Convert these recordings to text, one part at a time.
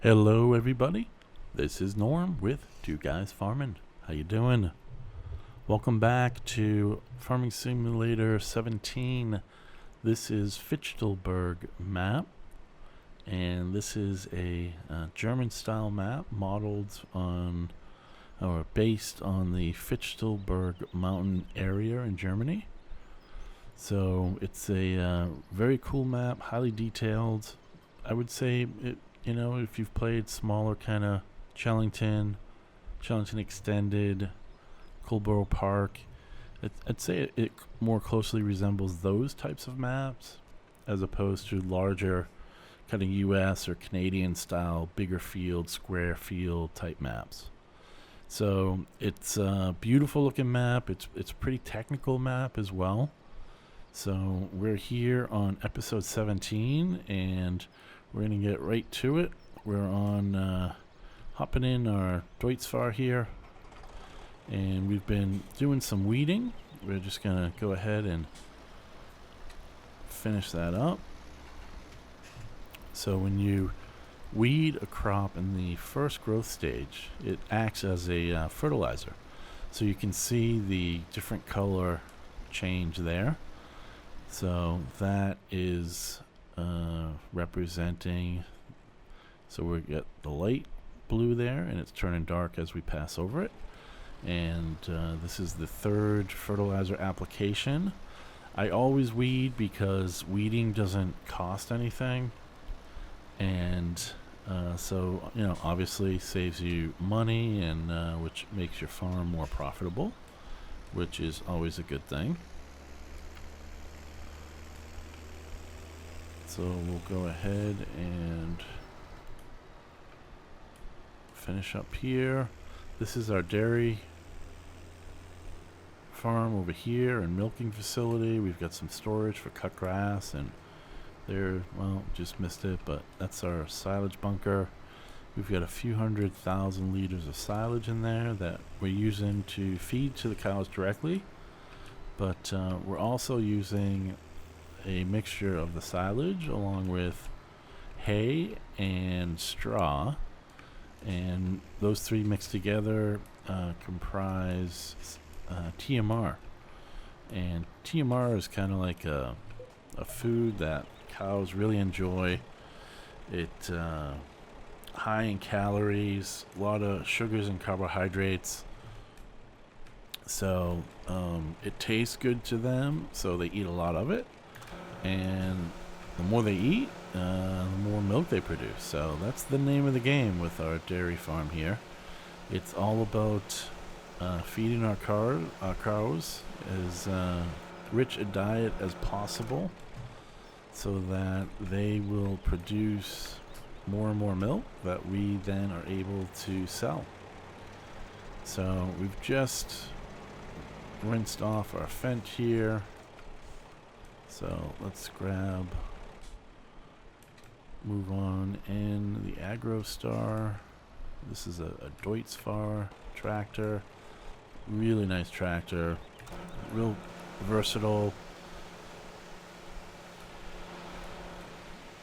Hello, everybody. This is Norm with Two Guys Farming. How you doing? Welcome back to Farming Simulator 17. This is Fichtelberg map, and this is a German-style map modeled on or based on the Fichtelberg mountain area in Germany. So it's a very cool map, highly detailed. I would say it. If you've played smaller kind of Chellington Extended, Colborough Park, I'd say it more closely resembles those types of maps as opposed to larger kind of US or Canadian style, bigger field, square field type maps. So it's a beautiful looking map. It's a pretty technical map as well. So we're here on episode 17, and we're going to get right to it. We're on hopping in our Deutzfahr here, and we've been doing some weeding. We're just going to go ahead and finish that up. So when you weed a crop in the first growth stage, it acts as a fertilizer. So you can see the different color change there. So that is representing, so we get the light blue there, and it's turning dark as we pass over it. And this is the third fertilizer application. I always weed because weeding doesn't cost anything, and so obviously saves you money, and which makes your farm more profitable, which is always a good thing. So we'll go ahead and finish up here. This is our dairy farm over here and milking facility. We've got some storage for cut grass, and there, well, just missed it, but that's our silage bunker. We've got a few 100,000 liters of silage in there that we're using to feed to the cows directly, but we're also using a mixture of the silage along with hay and straw, and those three mixed together comprise TMR. And TMR is kind of like a food that cows really enjoy. It high in calories, a lot of sugars and carbohydrates. So it tastes good to them, so they eat a lot of it. And the more they eat, the more milk they produce. So that's the name of the game with our dairy farm here. It's all about feeding our cows as rich a diet as possible, so that they will produce more and more milk that we then are able to sell. So we've just rinsed off our fence here. So let's move on in the AgroStar. This is a Deutzfahr tractor. Really nice tractor. Real versatile.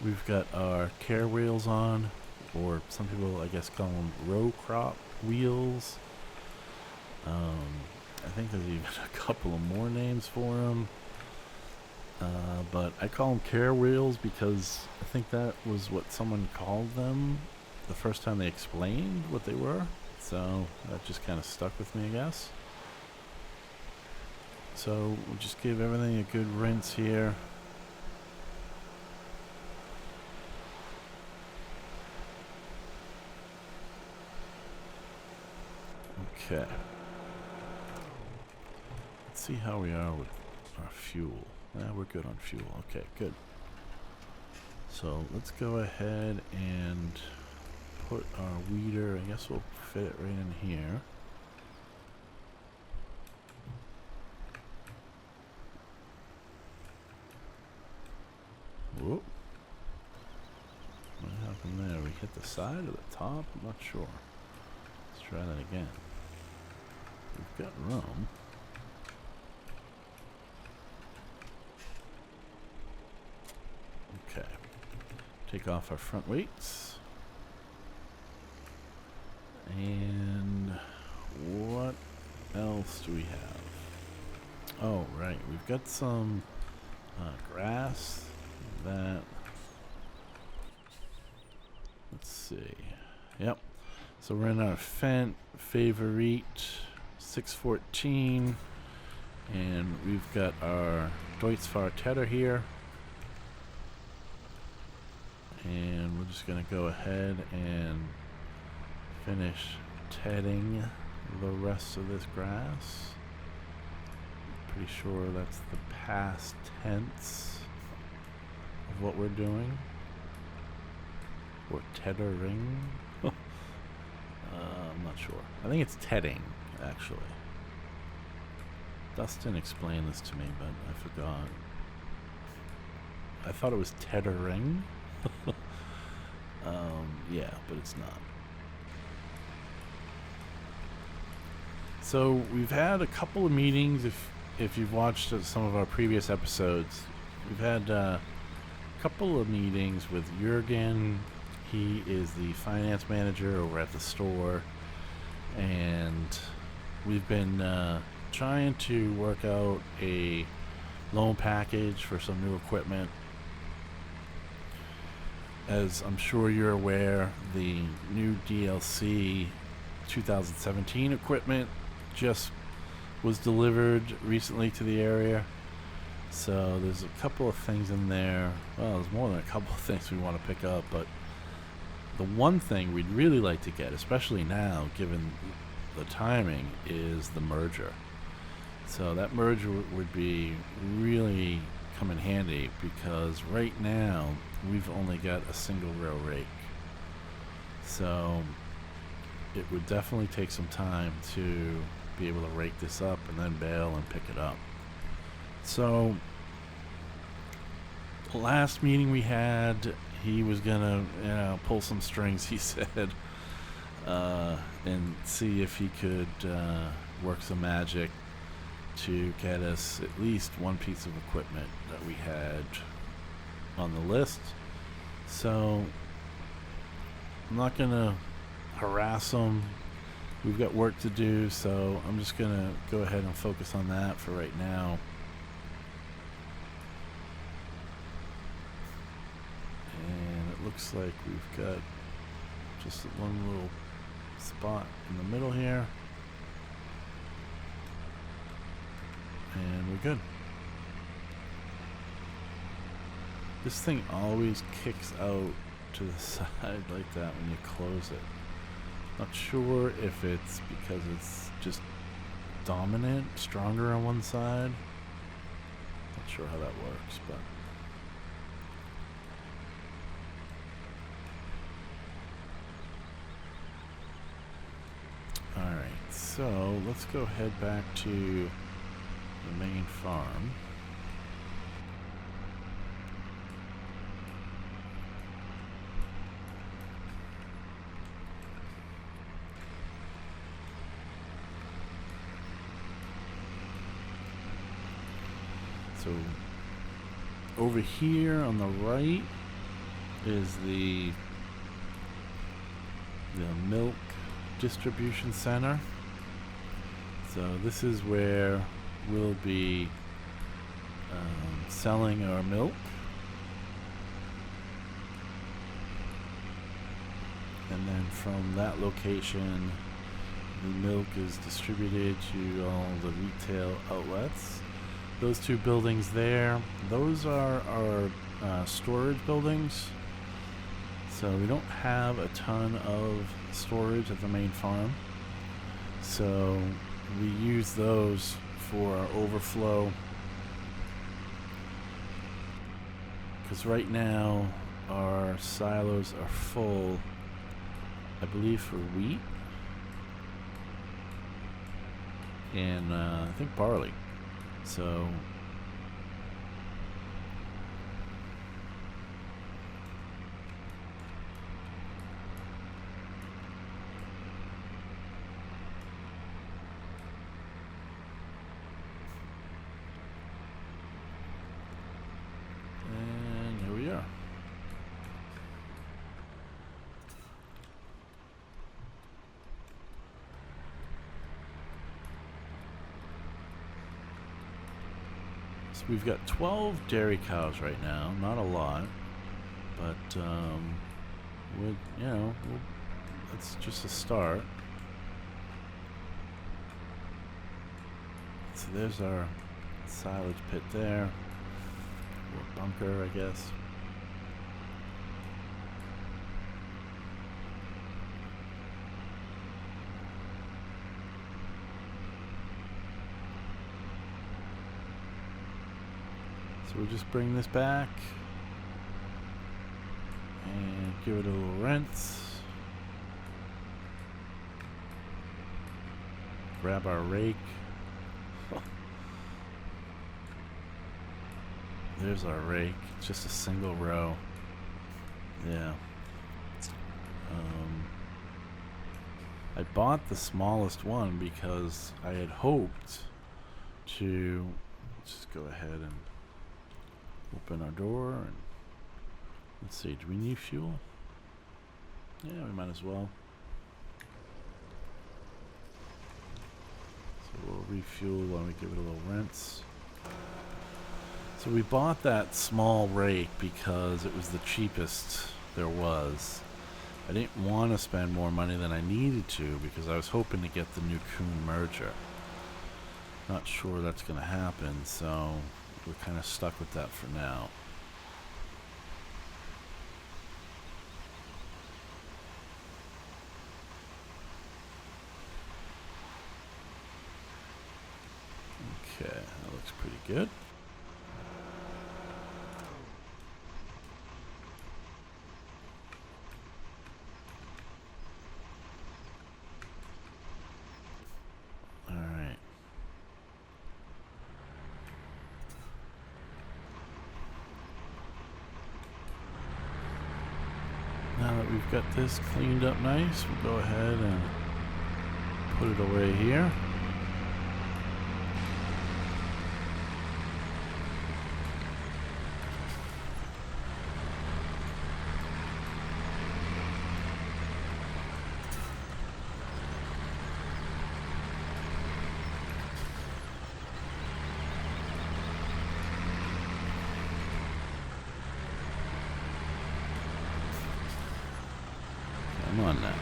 We've got our care wheels on, or some people I guess call them row crop wheels. I think there's even a couple of more names for them. But I call them care wheels because I think that was what someone called them the first time they explained what they were. So that just kind of stuck with me, I guess. So we'll just give everything a good rinse here. Okay. Let's see how we are with our fuel. We're good on fuel. Okay, good. So let's go ahead and put our weeder. I guess we'll fit it right in here. Whoop. What happened there? We hit the side or the top? I'm not sure. Let's try that again. We've got room. Okay. Take off our front weights. And what else do we have? Oh, right. We've got some grass that... Let's see. Yep. So we're in our Fendt Favorite 614. And we've got our Deutzfahr Tedder here. And we're just going to go ahead and finish tedding the rest of this grass. Pretty sure that's the past tense of what we're doing. Or teddering. I'm not sure. I think it's tedding, actually. Dustin explained this to me, but I forgot. I thought it was teddering. Yeah, but it's not. So we've had a couple of meetings. If you've watched some of our previous episodes, we've had a couple of meetings with Jurgen. He is the finance manager over at the store, and we've been trying to work out a loan package for some new equipment. As I'm sure you're aware, the new DLC 2017 equipment just was delivered recently to the area. So there's a couple of things in there. Well, there's more than a couple of things we want to pick up, but the one thing we'd really like to get, especially now given the timing, is the merger. So that merger would be really come in handy, because right now we've only got a single rail rake. So it would definitely take some time to be able to rake this up and then bail and pick it up. So the last meeting we had, he was gonna pull some strings, he said, and see if he could work some magic to get us at least one piece of equipment that we had on the list. So I'm not gonna harass him. We've got work to do, so I'm just gonna go ahead and focus on that for right now. And it looks like we've got just one little spot in the middle here, and we're good. This thing always kicks out to the side like that when you close it. Not sure if it's because it's just dominant, stronger on one side. Not sure how that works, but alright, so let's go head back to the main farm. So over here on the right is the milk distribution center. So this is where we'll be selling our milk. And then from that location, the milk is distributed to all the retail outlets. Those two buildings there, those are our storage buildings. So we don't have a ton of storage at the main farm. So we use those for our overflow. Because right now our silos are full, I believe, for wheat and I think barley. So and here we are. So we've got 12 dairy cows right now. Not a lot, but it's just a start. So there's our silage pit there, or bunker, I guess. So we'll just bring this back and give it a little rinse. Grab our rake. There's our rake. Just a single row. Yeah. I bought the smallest one because I had hoped to just go ahead and open our door and let's see, do we need fuel? Yeah, we might as well. So we'll refuel while we give it a little rinse. So we bought that small rake because it was the cheapest there was. I didn't want to spend more money than I needed to because I was hoping to get the new Kuhn Merger. Not sure that's going to happen, so we're kind of stuck with that for now. Okay, that looks pretty good. Now that we've got this cleaned up nice, we'll go ahead and put it away here. Come on now.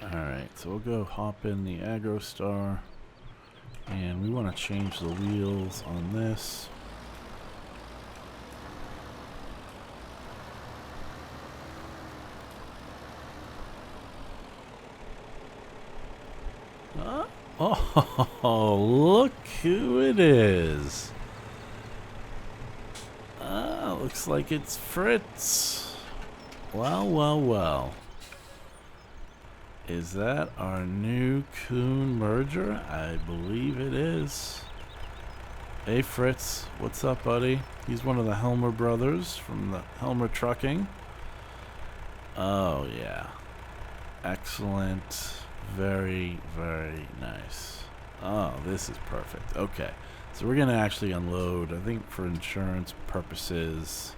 Alright, so we'll go hop in the AgroStar and we want to change the wheels on this. Oh, look who it is. Looks like it's Fritz. Well, well, well. Is that our new Kuhn Merger? I believe it is. Hey Fritz, what's up, buddy? He's one of the Helmer brothers from the Helmer Trucking. Oh, yeah. Excellent. Very, very nice. Oh, this is perfect. Okay. So we're going to actually unload. I think for insurance purposes,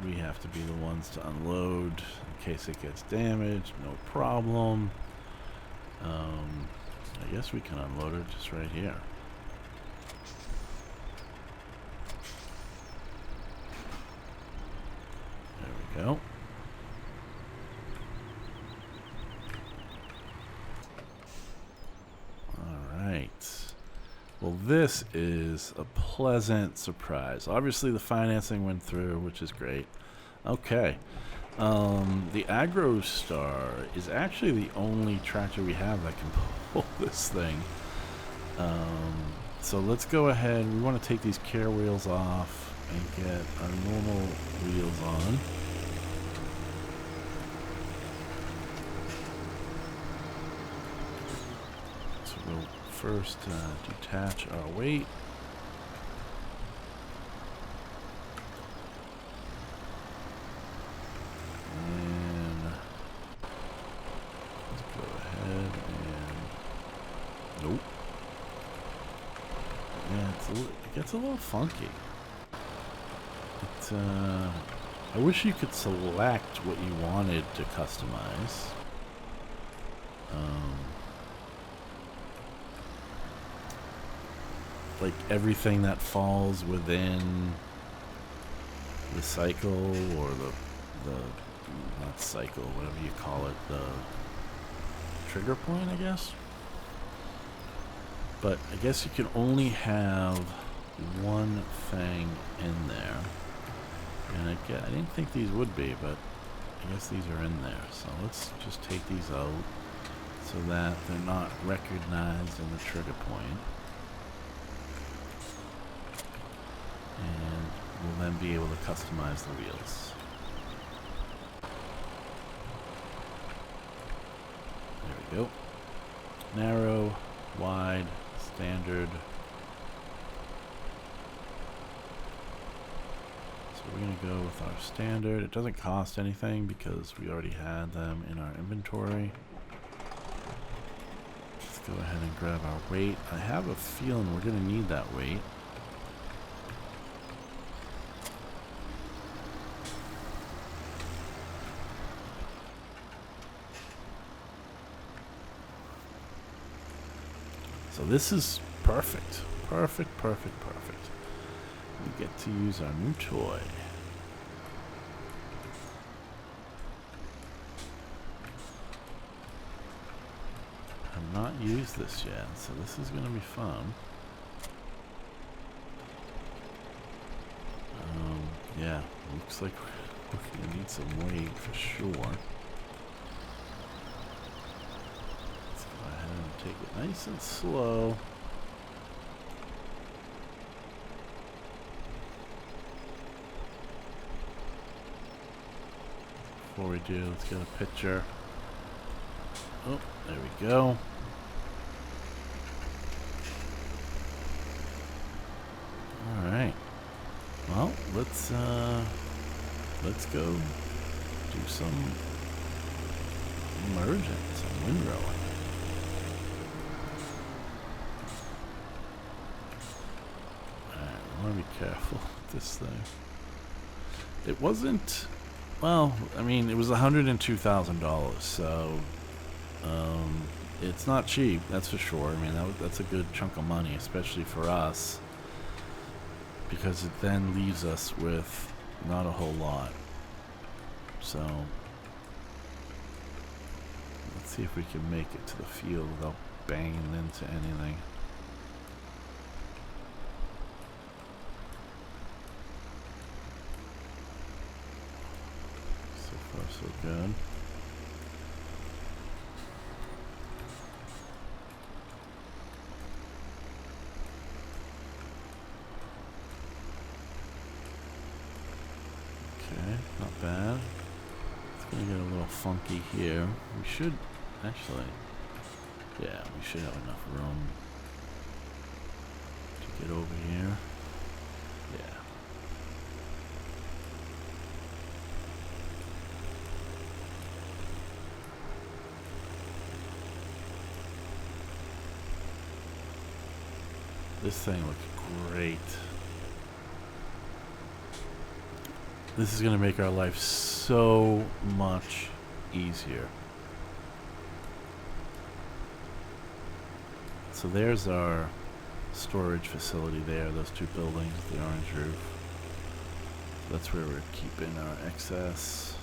we have to be the ones to unload in case it gets damaged. No problem. I guess we can unload it just right here. There we go. Well, this is a pleasant surprise. Obviously, the financing went through, which is great. Okay. The AgroStar is actually the only tractor we have that can pull this thing. So let's go ahead. We want to take these care wheels off and get our normal wheels on. So we'll first detach our weight. And let's go ahead and gets a little funky. I wish you could select what you wanted to customize. Like everything that falls within the cycle, or the not cycle, whatever you call it, the trigger point, I guess. But I guess you can only have one thing in there. And I didn't think these would be, but I guess these are in there. So let's just take these out so that they're not recognized in the trigger point. And we'll then be able to customize the wheels. There we go. Narrow, wide, standard. So we're going to go with our standard. It doesn't cost anything because we already had them in our inventory. Let's go ahead and grab our weight. I have a feeling we're going to need that weight. So this is perfect. Perfect, perfect, perfect. We get to use our new toy. I've not used this yet, so this is going to be fun. Yeah, looks like we're going to need some weight for sure. Take it nice and slow. Before we do, let's get a picture. Oh, there we go. All right. Well, let's go do some merging, some windrowing. I want to be careful with this thing. It wasn't, well, I mean, it was $102,000, so it's not cheap, that's for sure. I mean, that's a good chunk of money, especially for us, because it then leaves us with not a whole lot. So let's see if we can make it to the field without banging into anything. So good. Okay, not bad. It's gonna get a little funky here. We should actually, yeah, we should have enough room to get over here. Yeah. This thing looks great. This is going to make our life so much easier. So there's our storage facility there, those two buildings with the orange roof. That's where we're keeping our excess.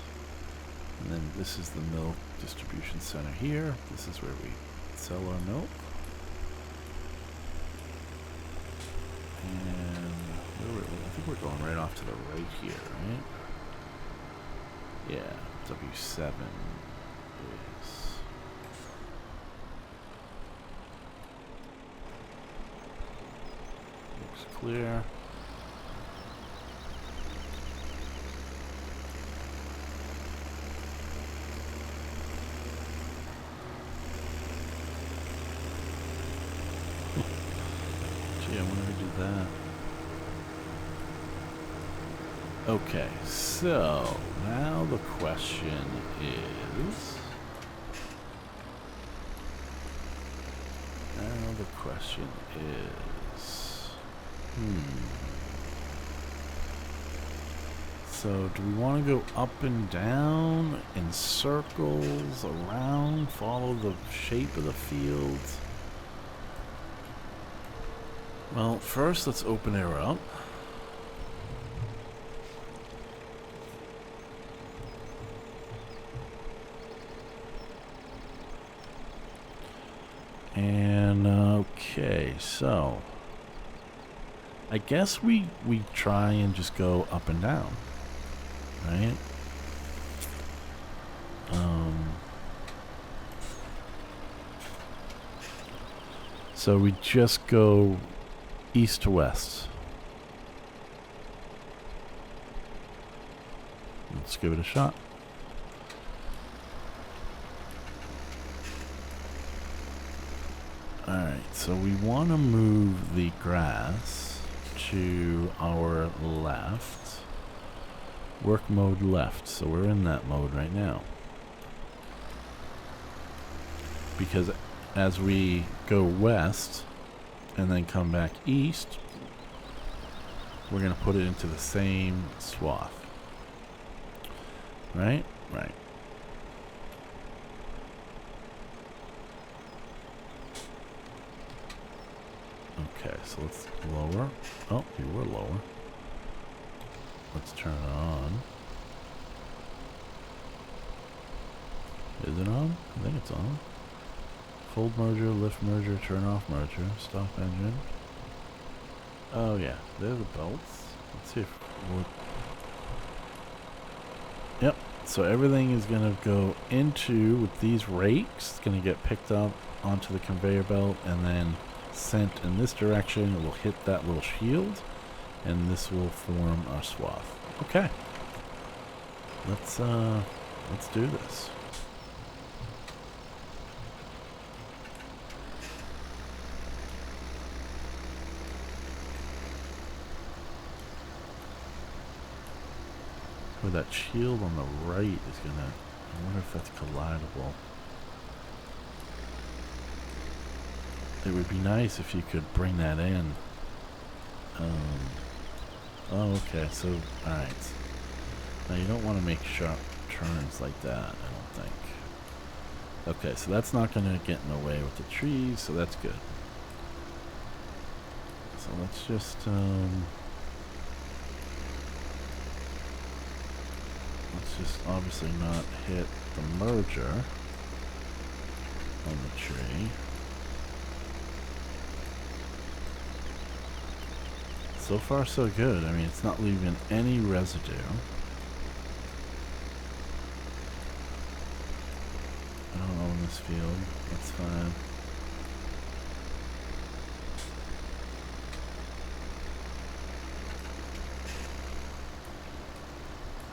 And then this is the milk distribution center here. This is where we sell our milk. And I think we're going right off to the right here, right? Yeah, W7 is... Looks clear. Gee, I wonder who did that. Okay, so now the question is... So, do we want to go up and down, in circles, around, follow the shape of the fields? Well, first let's open her up. And, okay, so I guess we try and just go up and down, right? So we just go east to west. Let's give it a shot. Alright, so we want to move the grass to our left. Work mode left, so we're in that mode right now. Because as we go west and then come back east, we're going to put it into the same swath. Right? Right. Okay, so let's lower. Oh, you were lower. Let's turn it on. Is it on? I think it's on. Fold merger, lift merger, turn off merger, stop engine. Oh yeah, they're the belts. Let's see if we'll... Yep, so everything is going to go into, with these rakes, it's going to get picked up onto the conveyor belt and then sent in this direction. It will hit that little shield and this will form our swath. Okay. Let's do this. Where that shield on the right is gonna, I wonder if that's collidable. It would be nice if you could bring that in. Oh, okay, so, alright. Now you don't want to make sharp turns like that, I don't think. Okay, so that's not going to get in the way with the trees, so that's good. So let's just, let's just obviously not hit the merger on the tree. So far so good. I mean, it's not leaving any residue. I don't own this field. That's fine.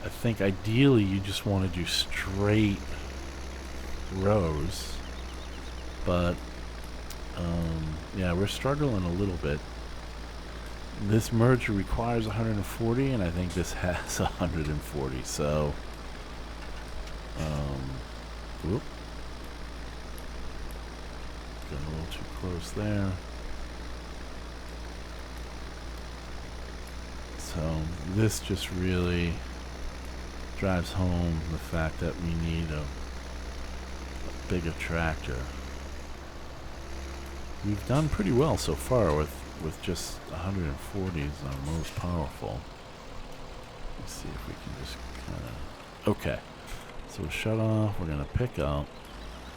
I think ideally you just want to do straight rows, but yeah, we're struggling a little bit. This merger requires 140 and I think this has 140, so whoop, got a little too close there. So this just really drives home the fact that we need a bigger tractor. We've done pretty well so far with just 140 is our most powerful. Let's see if we can just kind of... Okay. So we'll shut off, we're going to pick up,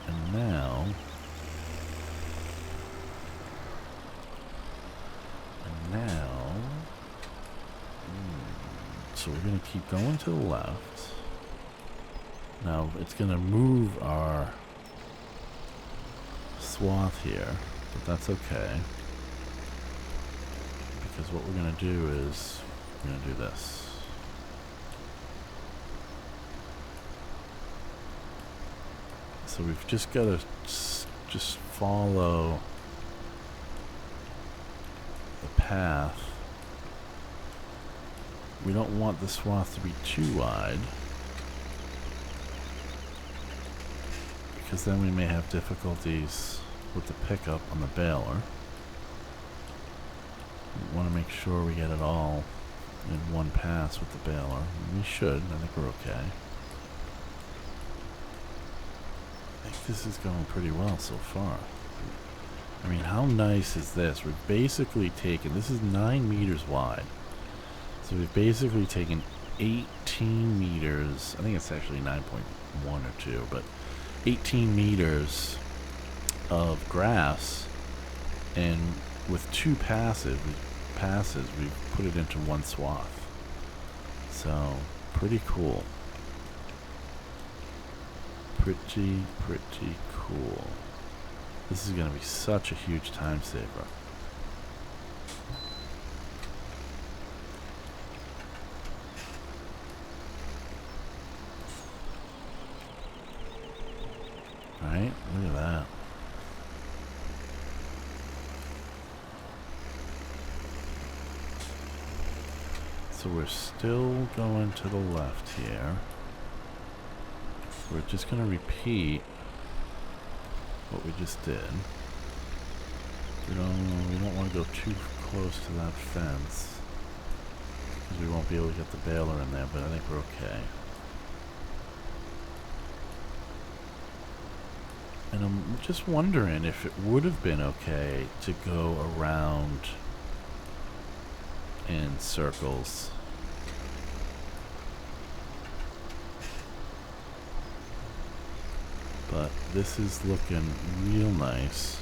and now... So we're going to keep going to the left. Now it's going to move our swath here, but that's okay. Because what we're going to do is, we're going to do this. So we've just got to just follow the path. We don't want the swath to be too wide, because then we may have difficulties with the pickup on the baler. We want to make sure we get it all in one pass with the baler. We should. I think we're okay. I think this is going pretty well so far. I mean, how nice is this? We've basically taken, this is 9 meters wide. So we've basically taken 18 meters. I think it's actually 9.1 or 2, but 18 meters of grass, and with 2 passes, we've put it into one swath. So, pretty cool. Pretty cool. This is going to be such a huge time saver. Right? Look at that. So we're still going to the left here. We're just going to repeat what we just did. We don't want to go too close to that fence, because we won't be able to get the baler in there, but I think we're okay. And I'm just wondering if it would have been okay to go around in circles. But this is looking real nice.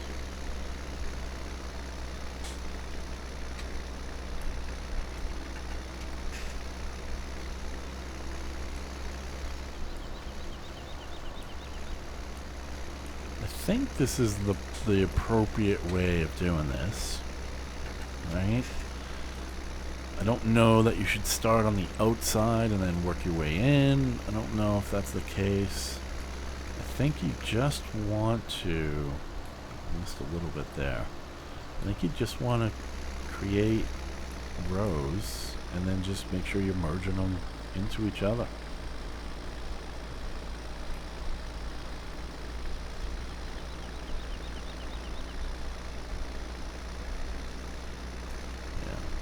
I think this is the appropriate way of doing this, right? I don't know that you should start on the outside and then work your way in. I don't know if that's the case. I think you just want to, I missed a little bit there. I think you just want to create rows and then just make sure you're merging them into each other.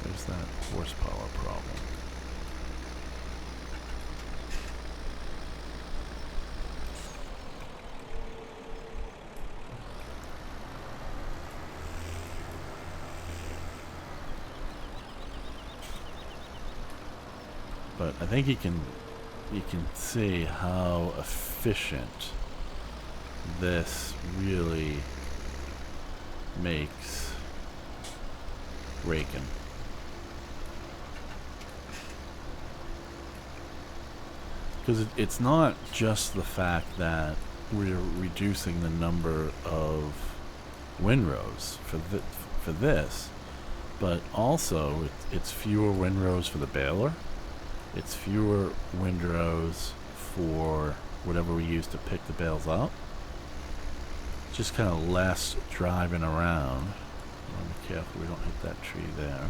There's that horsepower problem. But I think you can see how efficient this really makes raking. Because it's not just the fact that we're reducing the number of windrows for this, but also it's fewer windrows for the baler. It's fewer windrows for whatever we use to pick the bales up. Just kind of less driving around. Be careful we don't hit that tree there.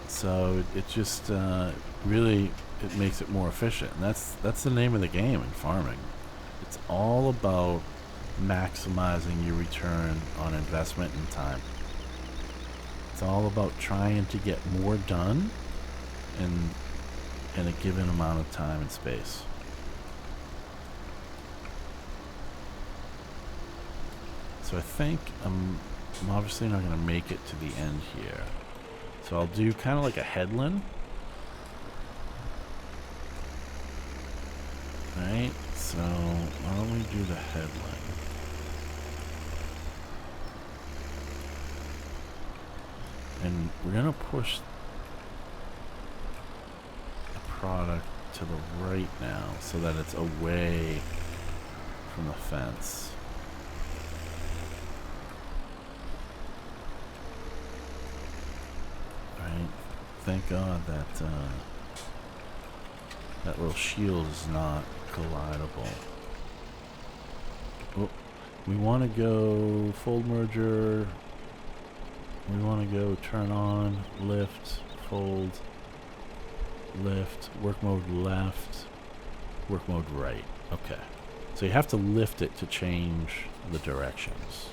So it just really, it makes it more efficient. And that's the name of the game in farming. It's all about maximizing your return on investment and time. It's all about trying to get more done in a given amount of time and space. So I think I'm obviously not going to make it to the end here. So I'll do kind of like a headland. Right? So why don't we do the headland? And we're going to push the product to the right now so that it's away from the fence. Right? Thank God that that little shield is not collidable. Oh, we want to go fold merger. We want to go turn on, lift, fold, lift, work mode left, work mode right. Okay. So you have to lift it to change the directions.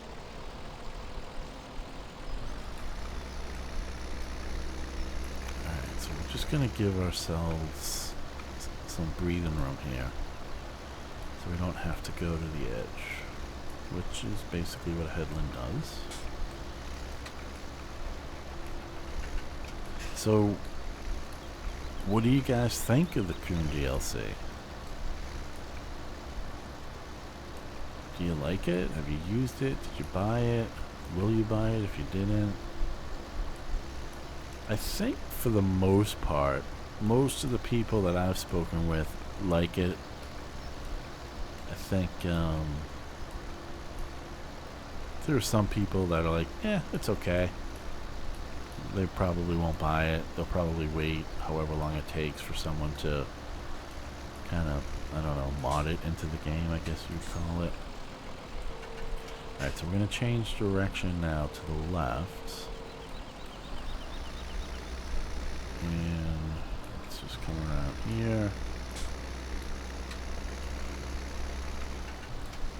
just gonna give ourselves some breathing room here, so we don't have to go to the edge, which is basically what a headland does. So, what do you guys think of the Kuhn DLC? Do you like it? Have you used it? Did you buy it? Will you buy it if you didn't? I think for the most part, most of the people that I've spoken with like it. I think there are some people that are like, yeah, it's okay. They probably won't buy it. They'll probably wait however long it takes for someone to kind of, I don't know, mod it into the game, I guess you'd call it. Alright, so we're going to change direction now to the left. And let's just come around here.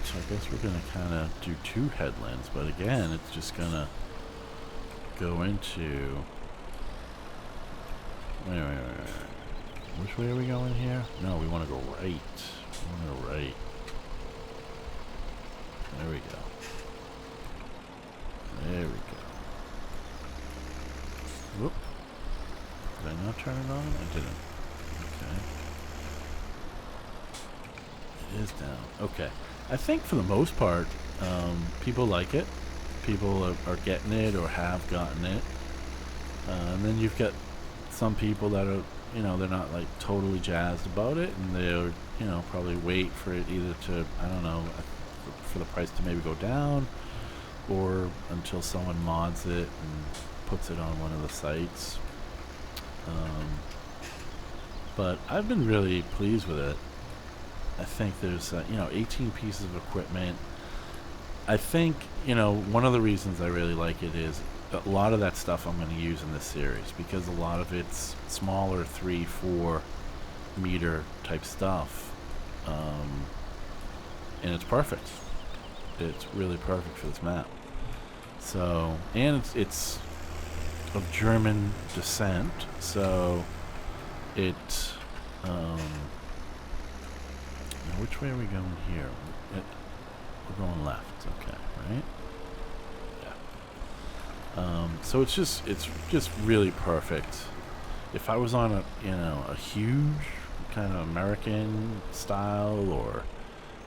So I guess we're going to kind of do 2 headlands, but again, it's just going to go into... Wait. Which way are we going here? No, we want to go right. We want to go right. There we go. There we go. Whoop. Did I not turn it on? I didn't. Okay. It is down. Okay. I think for the most part, people like it. People are getting it or have gotten it. And then you've got some people that are, you know, they're not like totally jazzed about it, and they'll, you know, probably wait for it either to, I don't know, for the price to maybe go down, or until someone mods it and puts it on one of the sites. But I've been really pleased with it. I think there's, you know, 18 pieces of equipment. I think, you know, one of the reasons I really like it is a lot of that stuff I'm going to use in this series, because a lot of it's smaller 3-4 meter type stuff, and it's perfect. It's really perfect for this map. So, and it's of German descent, so it now which way are we going here? We're going left. Okay, right? Yeah. So it's just really perfect. If I was on a, you know, a huge kind of American style or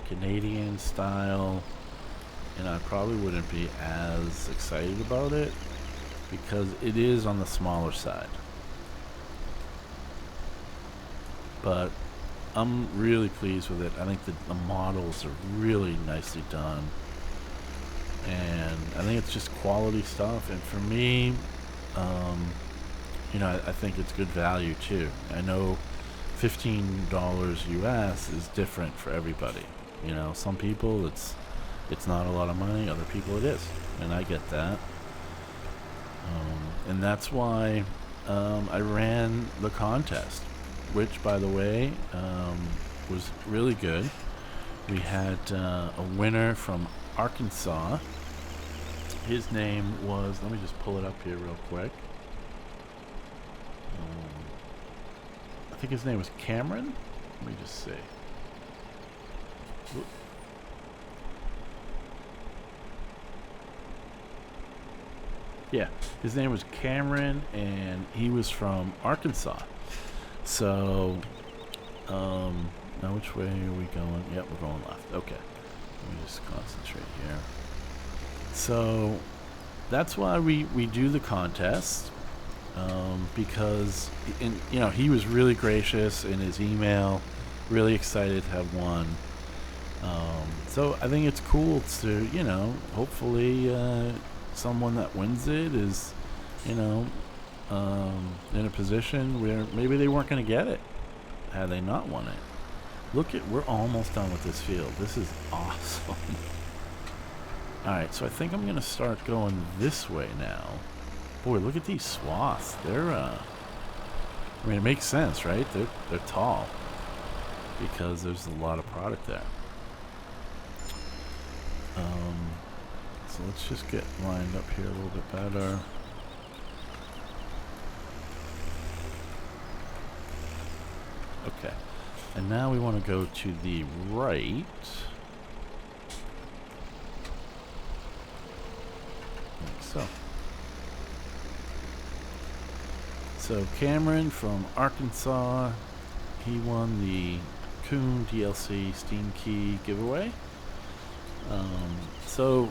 Canadian style, you know, I probably wouldn't be as excited about it, because it is on the smaller side. But I'm really pleased with it. I think the models are really nicely done, and I think it's just quality stuff. And for me, you know, I think it's good value too. I know $15 US is different for everybody. You know, some people it's not a lot of money, other people it is, and I get that. And that's why I ran the contest, which, by the way, was really good. We had a winner from Arkansas. His name was, let me just pull it up here real quick. I think his name was Cameron. Let me just see. Whoop. Yeah, his name was Cameron, and he was from Arkansas. So, now which way are we going? Yep, we're going left. Okay. Let me just concentrate here. So, that's why we do the contest, because, you know, he was really gracious in his email, really excited to have won. So, I think it's cool to, you know, hopefully, someone that wins it is, you know, in a position where maybe they weren't going to get it had they not won it. Look at, we're almost done with this field. This is awesome. Alright, so I think I'm going to start going this way now. Boy, look at these swaths. They're, I mean, it makes sense, right? They're tall, because there's a lot of product there. So let's just get lined up here a little bit better. Okay. And now we want to go to the right. Like so. So Cameron from Arkansas, he won the Kuhn DLC Steam Key giveaway. So,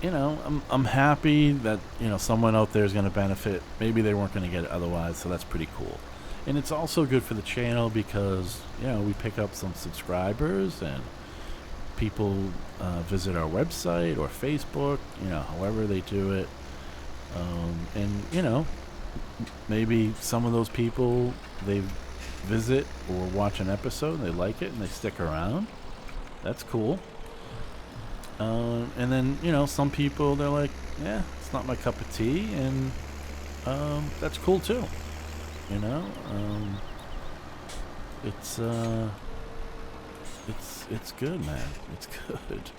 you know, I'm happy that, you know, someone out there is going to benefit. Maybe they weren't going to get it otherwise, so that's pretty cool. And it's also good for the channel because, you know, we pick up some subscribers and people visit our website or Facebook, you know, however they do it. And, you know, maybe some of those people, they visit or watch an episode and they like it and they stick around. That's cool. And then, you know, some people, they're like, yeah, it's not my cup of tea, and that's cool too. You know, it's good, man. It's good.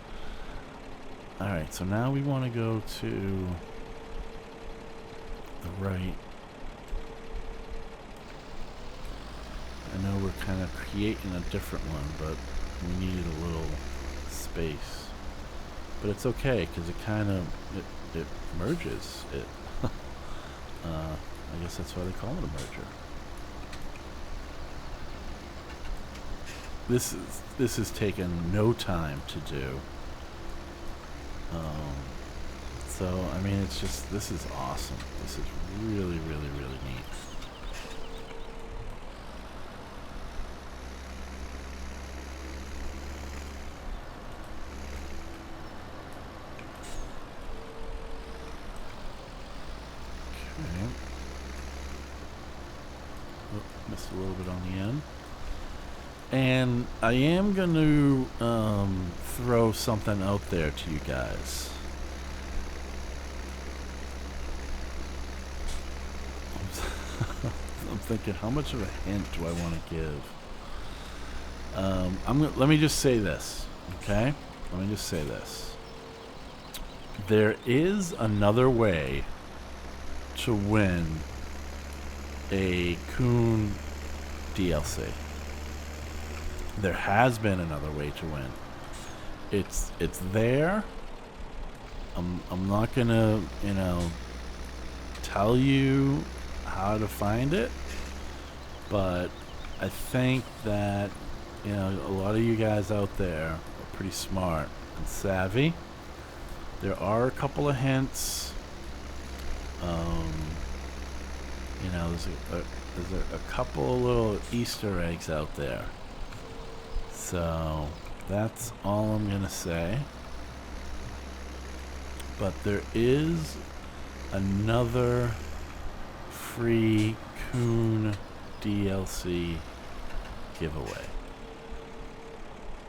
All right, so now we want to go to the right. I know we're kind of creating a different one, but we needed a little space. But it's okay, because it kind of, it merges it. I guess that's why they call it a merger. This has taken no time to do. So, I mean, it's just, this is awesome. This is really, really, really neat. Okay. Oh, missed a little bit on the end. And I am going to throw something out there to you guys. I'm thinking, how much of a hint do I want to give? Let me just say this, okay? Let me just say this. There is another way to win a Kuhn DLC. There has been another way to win. It's there. I'm not gonna, you know, tell you how to find it, but I think that, you know, a lot of you guys out there are pretty smart and savvy. There are a couple of hints. You know, there's a couple of little Easter eggs out there. So that's all I'm gonna say. But there is another free Kuhn DLC giveaway.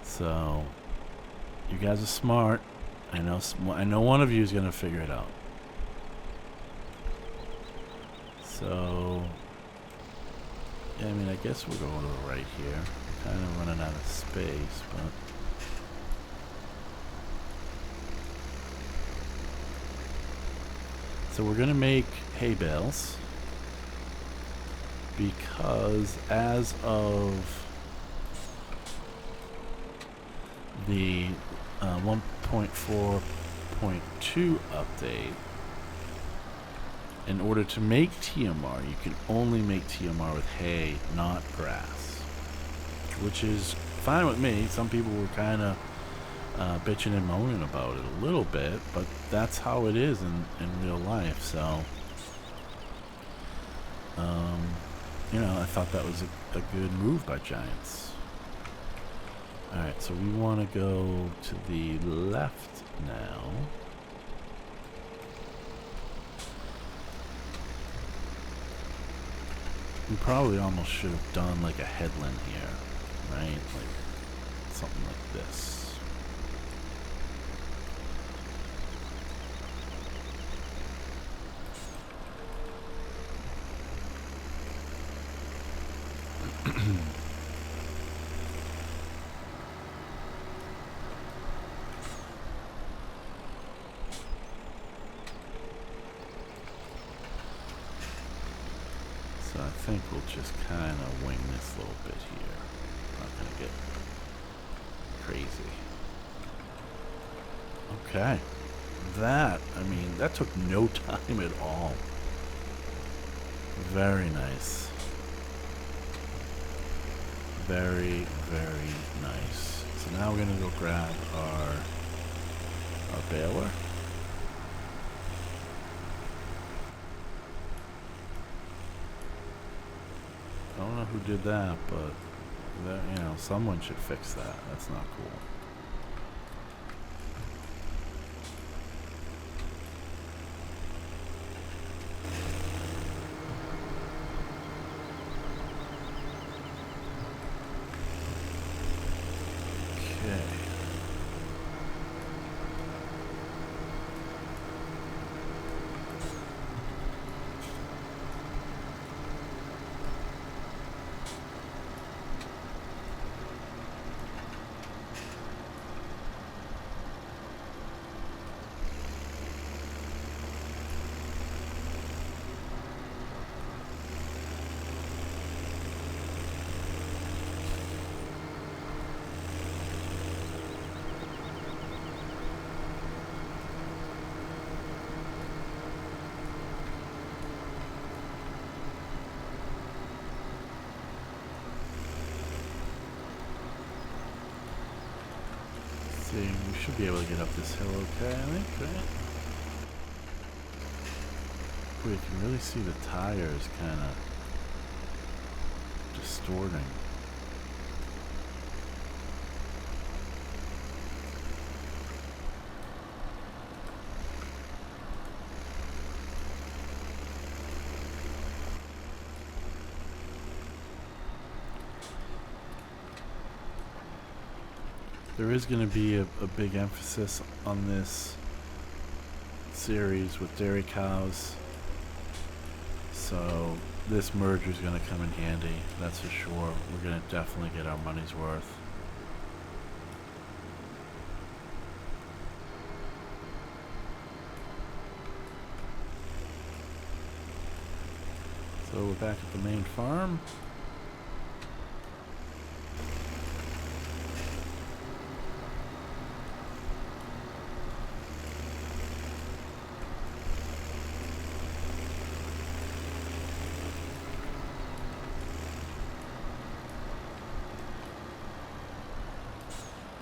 So you guys are smart. I know one of you is gonna figure it out. So yeah, I mean, I guess we're going to the right here. Kind of running out of space, but so we're gonna make hay bales because as of the 1.4.2 update, in order to make TMR, you can only make TMR with hay, not grass, which is fine with me. Some people were kind of bitching and moaning about it a little bit, but that's how it is in real life. So, you know, I thought that was a good move by Giants. Alright, so we want to go to the left now. We probably almost should have done like a headland here, right? Like something like this. So So I think we'll just kind of wing this a little bit here. Not going to get crazy. Okay. That took no time at all. Very nice. Very, very nice. So now we're going to go grab our baler. I don't know who did that, but that, someone should fix that. That's not cool. We should be able to get up this hill okay, I think, right? Boy, you can really see the tires kind of distorting. There is going to be a big emphasis on this series with dairy cows, so this merger is going to come in handy, that's for sure. We're going to definitely get our money's worth. So we're back at the main farm.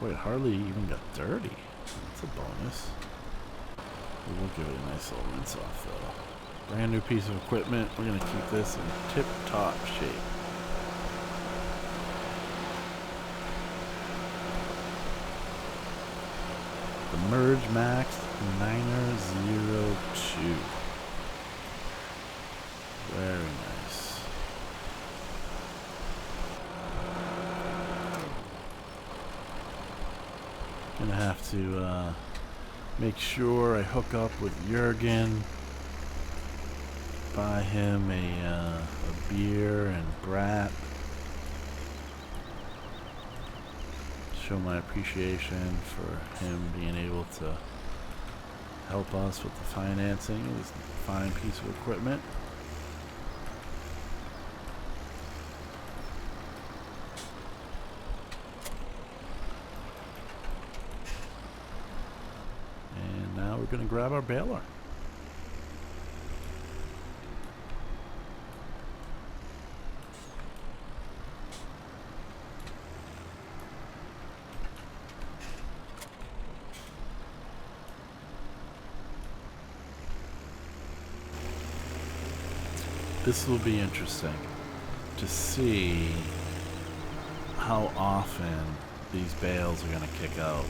Boy, it hardly even got dirty. That's a bonus. We will give it a nice little rinse off though. Brand new piece of equipment. We're going to keep this in tip-top shape. The Merge Max 902. Very nice. Gonna have to make sure I hook up with Jurgen, buy him a beer and brat, show my appreciation for him being able to help us with the financing of this fine piece of equipment. We're going to grab our baler. This will be interesting to see how often these bales are going to kick out.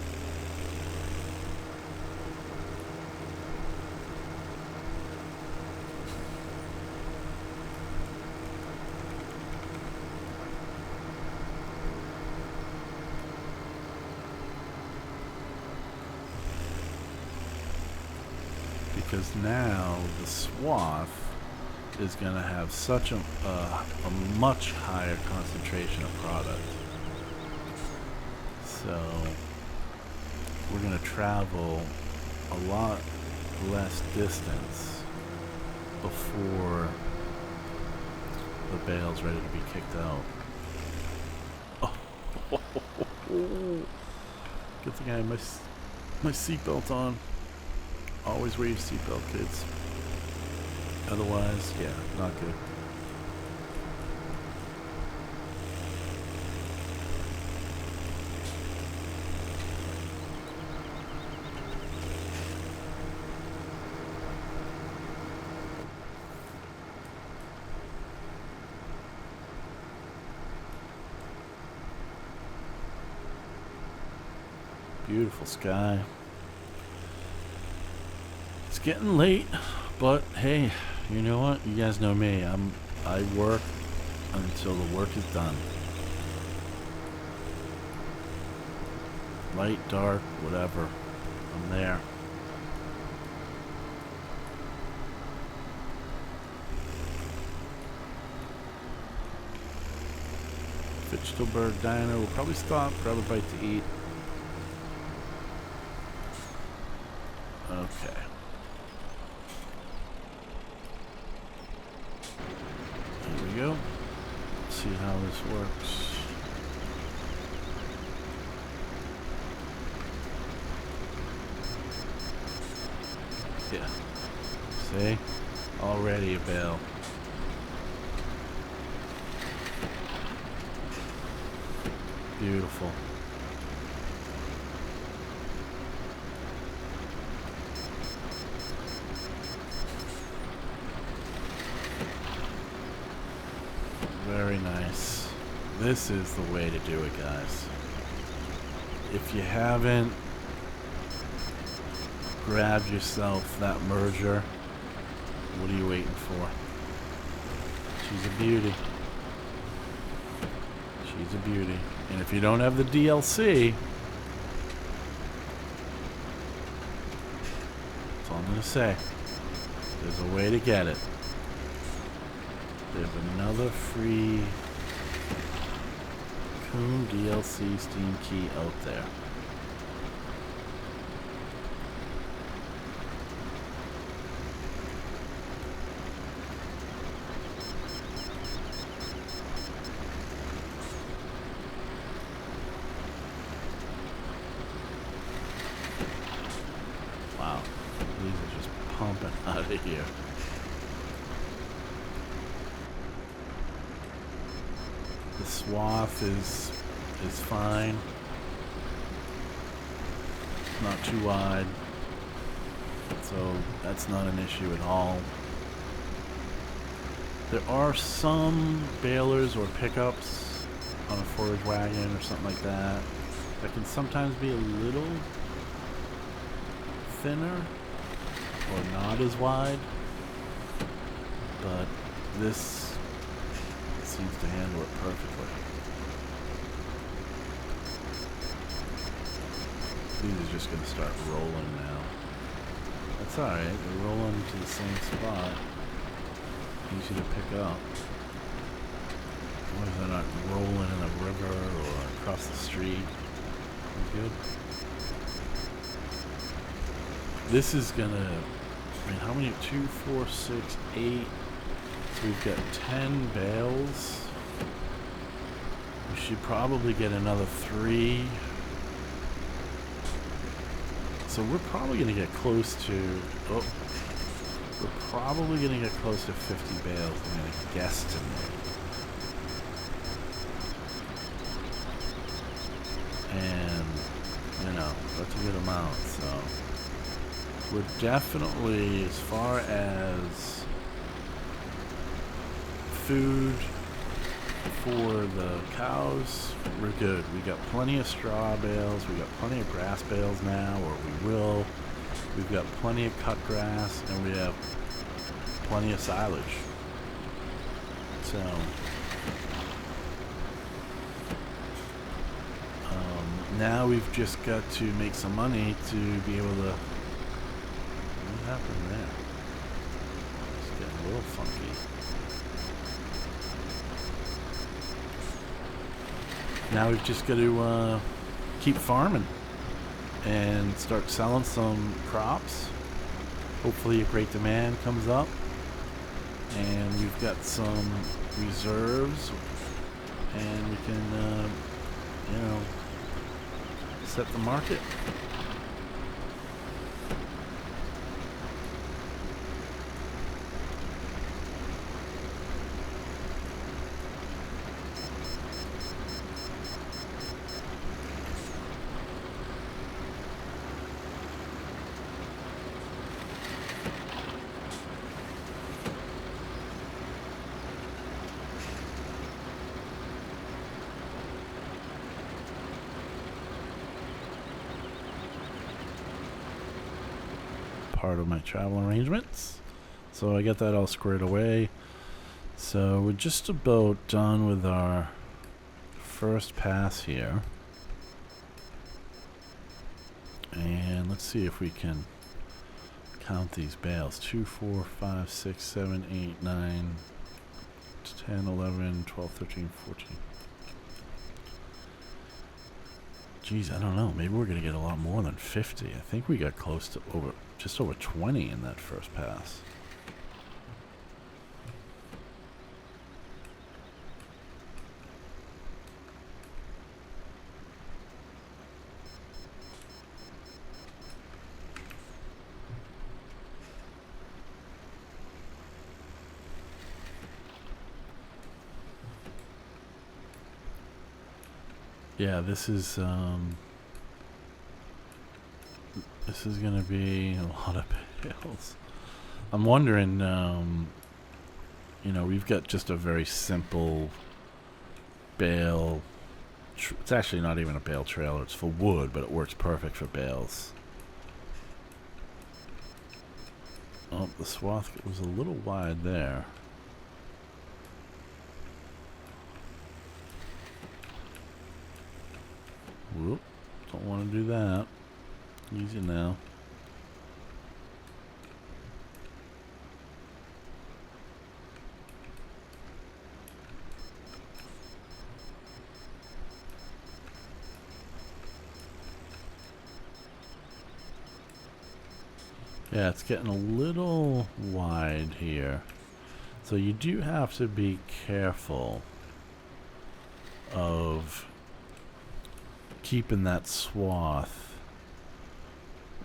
Because now the swath is going to have such a much higher concentration of product. So we're going to travel a lot less distance before the bale's ready to be kicked out. Oh, good thing I had my seatbelt on. Always wear your seatbelt, kids. Otherwise, yeah, not good. Beautiful sky. It's getting late, but hey, you know what? You guys know me. I work until the work is done. Light, dark, whatever. I'm there. Fichtelberg Diner. We'll probably stop, grab a bite to eat. Okay. Here we go. Let's see how this works. Yeah. See? Already a bale. Beautiful. Very nice. This is the way to do it, guys. If you haven't grabbed yourself that merger, what are you waiting for? She's a beauty. She's a beauty. And if you don't have the DLC, that's all I'm going to say. There's a way to get it. There's another free Kuhn DLC Steam key out there. Wow, these are just pumping out of here. The swath is fine. Not too wide, so that's not an issue at all. There are some balers or pickups on a forage wagon or something like that that can sometimes be a little thinner or not as wide, but this seems to handle it perfectly. These are just going to start rolling now. That's alright, they're rolling to the same spot. Easy to pick up. As long as they're not rolling in a river or across the street. Good. This is gonna, I mean, how many? 2, 4, 6, 8. So we've got 10 bales. We should probably get another 3. So we're probably going to get close to, we're probably going to get close to 50 bales. I'm going to guesstimate. And, you know, that's a good amount. So we're definitely, as far as food for the cows, we're good. We got plenty of straw bales, we got plenty of grass bales now, or we will. We've got plenty of cut grass, and we have plenty of silage. So now we've just got to make some money to be able to. What happened there? It's getting a little funky. Now we've just got to keep farming and start selling some crops. Hopefully a great demand comes up. and we've got some reserves, and we can, set the market. Part of my travel arrangements, so I got that all squared away. So we're just about done with our first pass here, and let's see if we can count these bales. 2, 4, 5, 6, 7, 8, 9, 10, 11, 12, 13, 14. Geez, I don't know. Maybe we're going to get a lot more than 50. I think we got close to just over 20 in that first pass. Yeah, this is gonna be a lot of bales. I'm wondering, we've got just a very simple bale. It's actually not even a bale trailer. It's for wood, but it works perfect for bales. Oh, the swath was a little wide there. Whoop, don't want to do that. Easy now. Yeah, it's getting a little wide here. So you do have to be careful of keeping that swath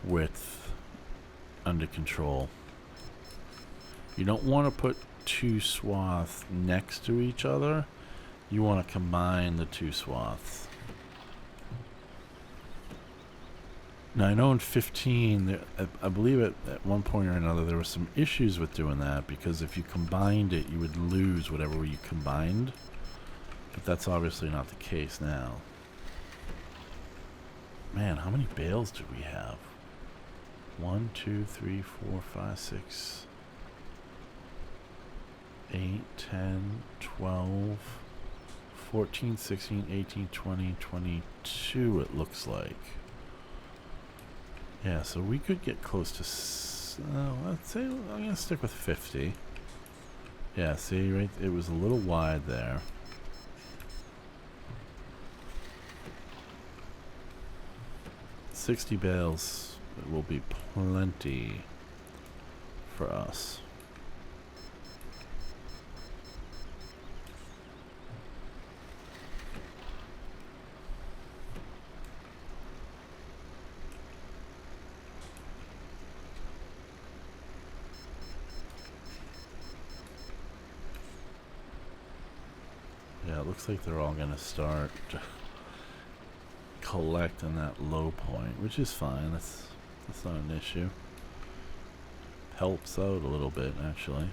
width under control. You don't want to put two swaths next to each other. You want to combine the two swaths. Now I know in 15, I believe at one point or another there were some issues with doing that, because if you combined it, you would lose whatever you combined. But that's obviously not the case now. Man, how many bales do we have? 1, 2, 3, 4, 5, 6, 8, 10, 12, 14, 16, 18, 20, 22 it looks like. Yeah, so we could get close to, let's say, I'm going to stick with 50. Yeah, see, right, it was a little wide there. $60 bales will be plenty for us. Yeah, it looks like they're all going to start collecting that low point, which is fine. That's not an issue. Helps out a little bit, actually.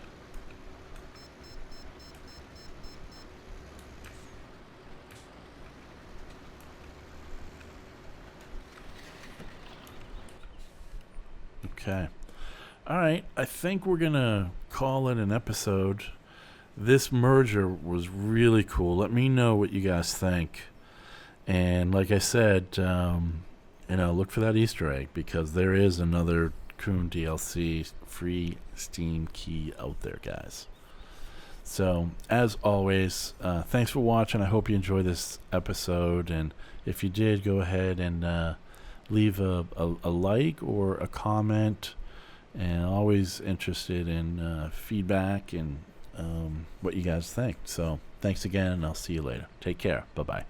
Okay. All right. I think we're gonna call it an episode. This merger was really cool. Let me know what you guys think. And like I said, look for that Easter egg, because there is another Kuhn DLC free Steam key out there, guys. So, as always, thanks for watching. I hope you enjoyed this episode. And if you did, go ahead and leave a like or a comment. and always interested in feedback and what you guys think. So thanks again, and I'll see you later. Take care. Bye-bye.